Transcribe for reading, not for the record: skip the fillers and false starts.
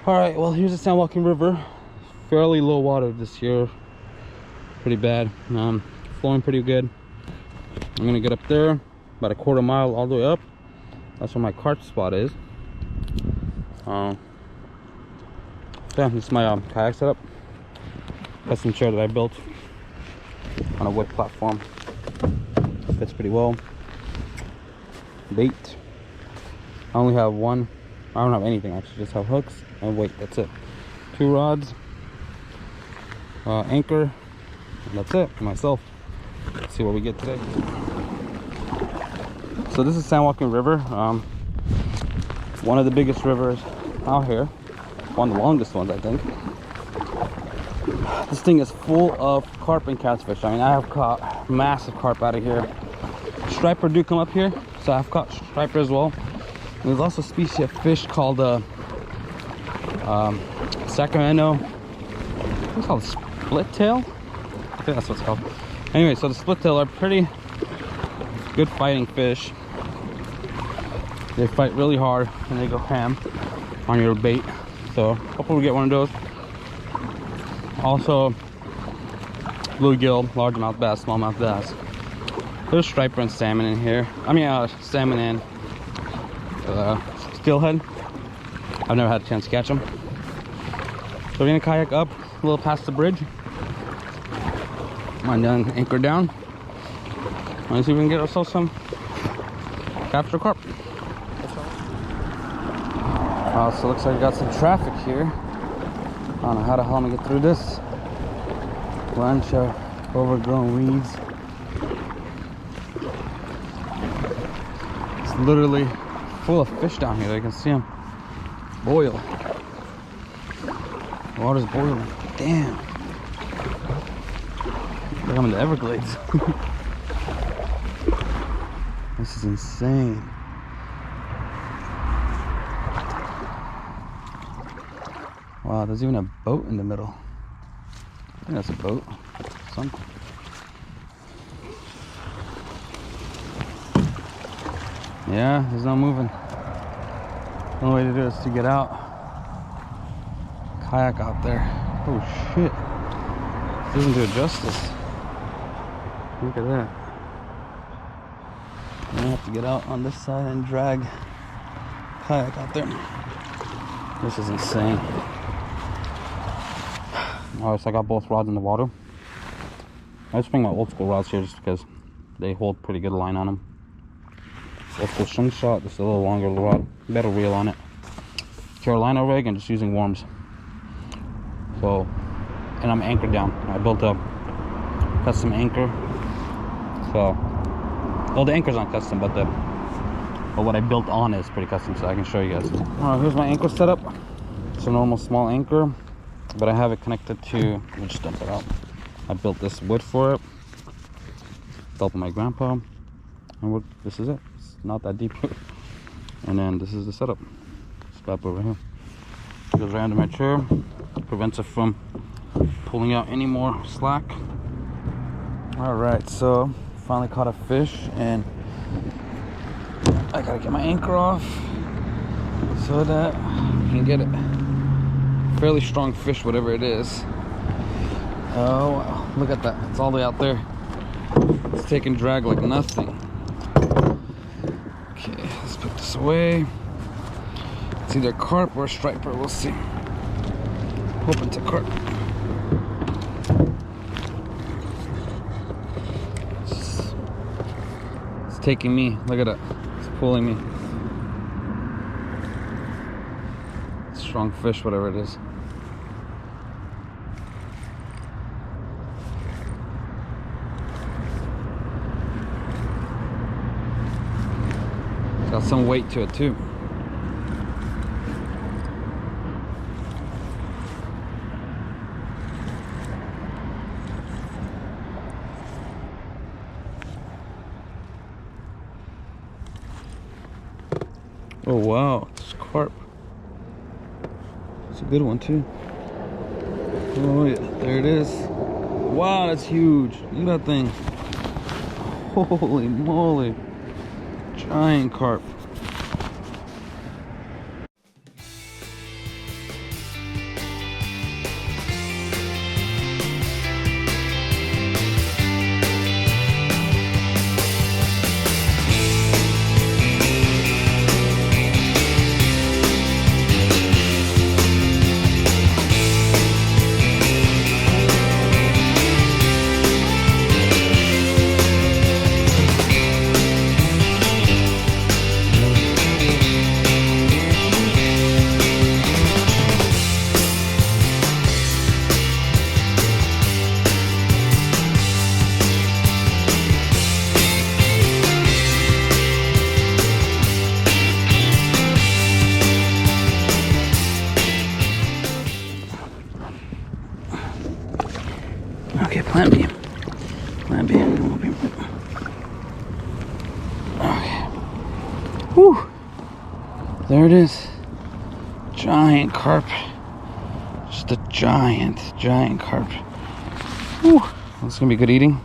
All right, well, here's the San Joaquin River. Fairly low water this year, pretty bad. Flowing pretty good. I'm gonna get up there about a quarter mile all the way up. That's where my cart spot is. Yeah, this is my kayak setup. Custom chair that I built on a wood platform. Fits pretty well. Bait, I only have one. I don't have anything actually, just have hooks and weight. That's it. 2 rods, anchor, and that's it for myself. Let's see what we get today. So this is San Joaquin River, one of the biggest rivers out here, one of the longest ones, I think. This thing is full of carp and catfish. I mean, I have caught massive carp out of here. Striper do come up here, so I've caught striper as well. And there's also a species of fish called Sacramento. What's it called? Split tail? I think that's what it's called. Anyway, so the split tail are pretty good fighting fish. They fight really hard and they go ham on your bait. So hopefully we get one of those. Also bluegill, largemouth bass, smallmouth bass. There's striper and salmon in here. I mean salmon and steelhead. I've never had a chance to catch them. So we're gonna kayak up a little past the bridge. And then anchor down. Let's see if we can get ourselves some capture carp. So it looks like we got some traffic here. I don't know how the hell I'm gonna get through this bunch of overgrown weeds. It's literally full of fish down here. You can see them boil. The water's boiling. Damn. Like I'm in the Everglades. This is insane. Wow, there's even a boat in the middle. I think that's a boat. Something. Yeah, there's no moving. The only way to do it is to get out. Kayak out there. Oh shit. Doesn't do it justice. Look at that. I'm gonna have to get out on this side and drag kayak out there. This is insane. Alright, so I got both rods in the water. I just bring my old school rods here just because they hold pretty good line on them. Old school string shot, just a little longer rod, better reel on it. Carolina rig and just using worms. So, and I'm anchored down. I built a custom anchor. So, well, the anchor's not custom, but what I built on is pretty custom, so I can show you guys. Alright, here's my anchor setup. It's a normal small anchor, but I have it connected to, let me just dump it out. I built this wood for it. Built by my grandpa. And this is it. It's not that deep. And then this is the setup. Strap over here. It goes right under my chair. Prevents it from pulling out any more slack. Alright, so finally caught a fish and I gotta get my anchor off so that I can get it. Fairly strong fish, whatever it is. Oh wow, look at that. It's all the way out there. It's taking drag like nothing. Okay, let's put this away. It's either carp or striper, we'll see. Hoping to carp. It's taking me, look at it. It's pulling me. Strong fish, whatever it is. It's got some weight to it too. Oh wow, it's carp. It's a good one too. Oh yeah, there it is. Wow, that's huge. Look at that thing. Holy moly. Giant carp. Plant beam. Plant beam. Okay. Whew. There it is. Giant carp. Just a giant carp. Whew. This is gonna be good eating.